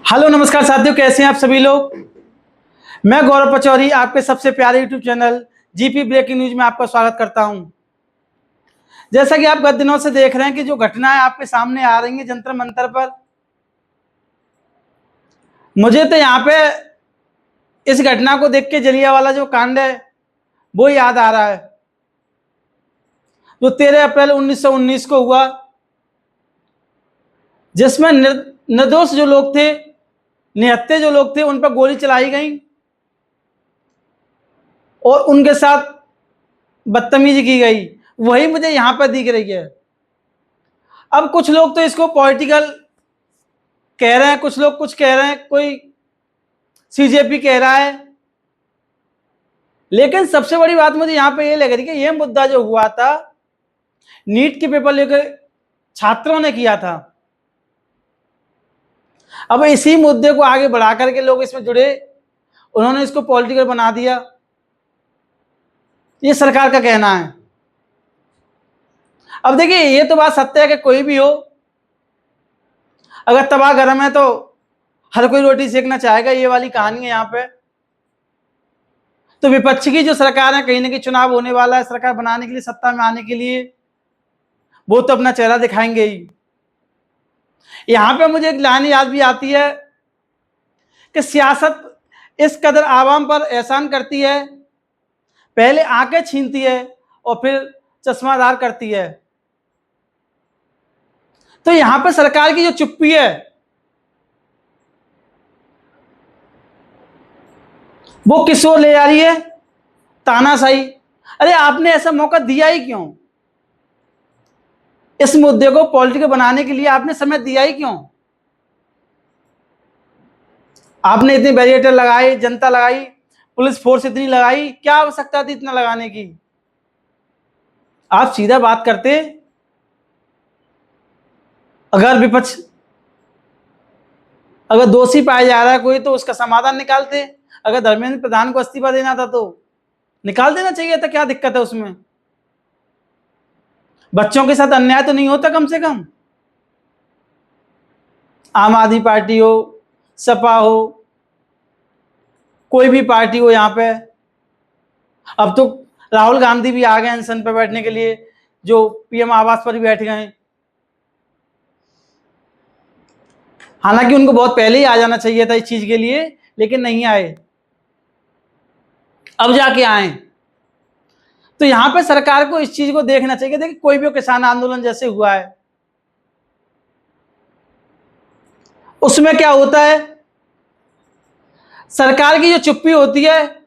Hello नमस्कार साथियों, कैसे हैं आप सभी लोग। मैं गौरव पचौरी आपके सबसे प्यारे YouTube channel GP breaking news में आपका स्वागत करता हूं। जैसा कि आप गत दिनों से देख रहे हैं कि जो घटनाएं आपके सामने आ रही हैं जंतर मंतर पर, मुझे तो यहाँ पे इस घटना को देख के जलियांवाला जो कांड है वो याद आ रहा है, जो 13 अप्रैल 1919 को हुआ, जिसमें निर्दोष जो लोग थे, निहत्थे जो लोग थे, उन पर गोली चलाई गई और उनके साथ बदतमीजी की गई। वही मुझे यहां पर दिख रही है। अब कुछ लोग तो इसको पॉलिटिकल कह रहे हैं, कुछ लोग कुछ कह रहे हैं, कोई सीजेपी कह रहा है, लेकिन सबसे बड़ी बात मुझे यहां पे ये लग रही है कि यह मुद्दा जो हुआ था, नीट के पेपर लेकर छात्रों ने किया था। अब इसी मुद्दे को आगे बढ़ा करके लोग इसमें जुड़े, उन्होंने इसको पॉलिटिकल बना दिया। ये सरकार का कहना है। अब देखिए, ये तो बात सत्य है कि कोई भी हो, अगर तवा गरम है तो हर कोई रोटी सेकना चाहेगा। ये वाली कहानी है यहाँ पे। तो विपक्ष की जो सरकार है, कहीं ना कहीं चुनाव होने वाला है, सरकार बनाने के लिए, सत्ता में आने के लिए, वो तो अपना चेहरा दिखाएंगे ही। यहां पे मुझे एक लाइन याद भी आती है कि सियासत इस कदर आवाम पर एहसान करती है, पहले आंखें छीनती है और फिर चश्मादार करती है। तो यहां पर सरकार की जो चुप्पी है वो किस ओर ले जा रही है? तानाशाही। अरे आपने ऐसा मौका दिया ही क्यों? इस मुद्दे को पॉलिटिकल बनाने के लिए आपने समय दिया ही क्यों? आपने इतने बैरिकेड लगाए, जनता लगाई, पुलिस फोर्स इतनी लगाई, क्या आवश्यकता थी इतना लगाने की? आप सीधा बात करते। अगर विपक्ष अगर दोषी पाया जा रहा है कोई, तो उसका समाधान निकालते। अगर धर्मेंद्र प्रधान को इस्तीफा देना था तो निकाल देना चाहिए था, क्या दिक्कत है उसमें? बच्चों के साथ अन्याय तो नहीं होता कम से कम? आम आदमी पार्टी हो, सपा हो, कोई भी पार्टी हो, यहां पे अब तो राहुल गांधी भी आ गए अनशन पर बैठने के लिए, जो पीएम आवास पर भी बैठ गए। हालांकि उनको बहुत पहले ही आ जाना चाहिए था इस चीज के लिए, लेकिन नहीं आए, अब जाके आए। तो यहां पे सरकार को इस चीज को देखना चाहिए। देखिए, कोई भी किसान आंदोलन जैसे हुआ है, उसमें क्या होता है, सरकार की जो चुप्पी होती है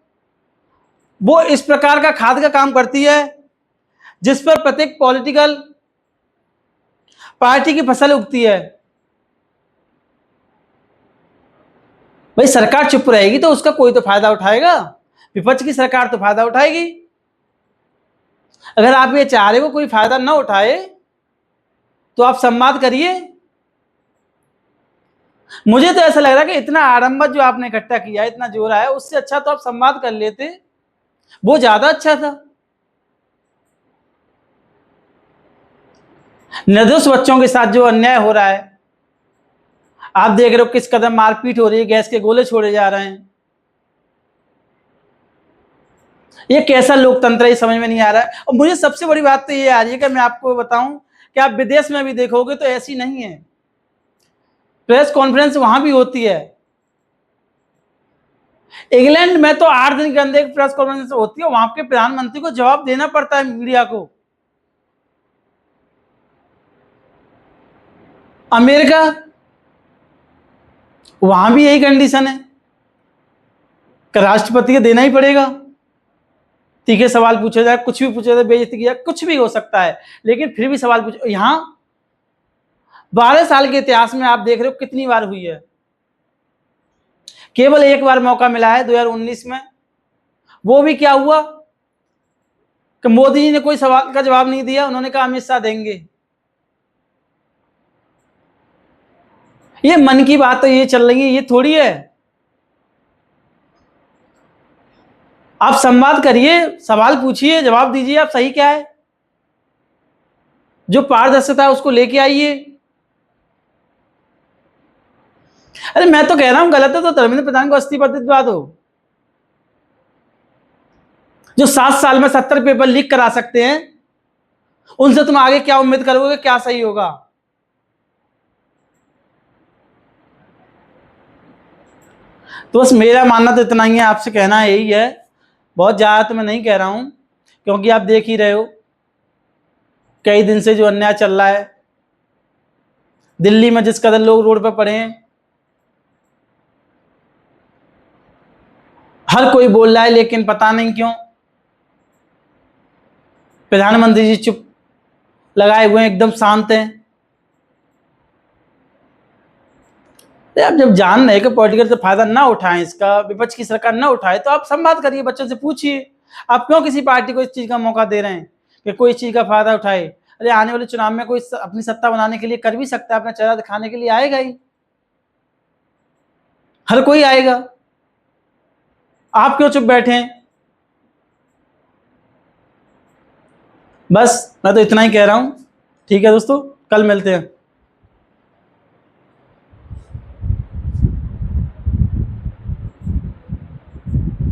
वो इस प्रकार का खाद का काम करती है, जिस पर प्रत्येक पॉलिटिकल पार्टी की फसल उगती है। भाई, सरकार चुप रहेगी तो उसका कोई तो फायदा उठाएगा, विपक्ष की सरकार तो फायदा उठाएगी। अगर आप ये चाह रहे हो कोई फायदा ना उठाए तो आप संवाद करिए। मुझे तो ऐसा लग रहा है कि इतना आडंबर जो आपने इकट्ठा किया, इतना जोर आया, उससे अच्छा तो आप संवाद कर लेते, वो ज्यादा अच्छा था। निर्दोष बच्चों के साथ जो अन्याय हो रहा है, आप देख रहे हो किस कदम मारपीट हो रही है, गैस के गोले छोड़े जा रहे हैं। ये कैसा लोकतंत्र है, ये समझ में नहीं आ रहा है। और मुझे सबसे बड़ी बात तो ये आ रही है कि मैं आपको बताऊं कि आप विदेश में भी देखोगे तो ऐसी नहीं है। प्रेस कॉन्फ्रेंस वहां भी होती है। इंग्लैंड में तो 8 दिन के अंदर एक प्रेस कॉन्फ्रेंस होती है, वहां के प्रधानमंत्री को जवाब देना पड़ता है मीडिया को। अमेरिका, वहां भी यही कंडीशन है कि राष्ट्रपति को देना ही पड़ेगा। तीखे सवाल पूछे जाए, कुछ भी पूछे जाए, बेइज्जती किया, कुछ भी हो सकता है, लेकिन फिर भी सवाल पूछो। यहां 12 साल के इतिहास में आप देख रहे हो कितनी बार हुई है। केवल एक बार मौका मिला है 2019 में। वो भी क्या हुआ कि मोदी जी ने कोई सवाल का जवाब नहीं दिया, उन्होंने कहा अमित शाह देंगे। ये मन की बात तो ये चल रही है, ये थोड़ी है। आप संवाद करिए, सवाल पूछिए, जवाब दीजिए, आप सही क्या है, जो पारदर्शिता है उसको लेके आइए। अरे मैं तो कह रहा हूं गलत है तो धर्मेंद्र प्रधान को इस्तीफा दिलवा दो। जो 7 साल में 70 पेपर लीक करा सकते हैं, उनसे तुम आगे क्या उम्मीद करोगे, क्या सही होगा? तो बस मेरा मानना तो इतना ही है, आपसे कहना यही है, बहुत ज्यादा तो मैं नहीं कह रहा हूं, क्योंकि आप देख ही रहे हो कई दिन से जो अन्याय चल रहा है दिल्ली में, जिस कदर लोग रोड पर पड़े हैं, हर कोई बोल रहा है, लेकिन पता नहीं क्यों प्रधानमंत्री जी चुप लगाए हुए हैं, एकदम शांत हैं। आप जब जान रहे कि पॉलिटिकल से फायदा ना उठाएं, इसका विपक्ष की सरकार ना उठाए, तो आप संवाद करिए, बच्चों से पूछिए। आप क्यों किसी पार्टी को इस चीज का मौका दे रहे हैं कि कोई इस चीज का फायदा उठाए? अरे आने वाले चुनाव में कोई अपनी सत्ता बनाने के लिए कर भी सकता है, अपना चेहरा दिखाने के लिए आएगा ही, हर कोई आएगा। आप क्यों चुप बैठे हैं? बस मैं तो इतना ही कह रहा हूं। ठीक है दोस्तों, कल मिलते हैं।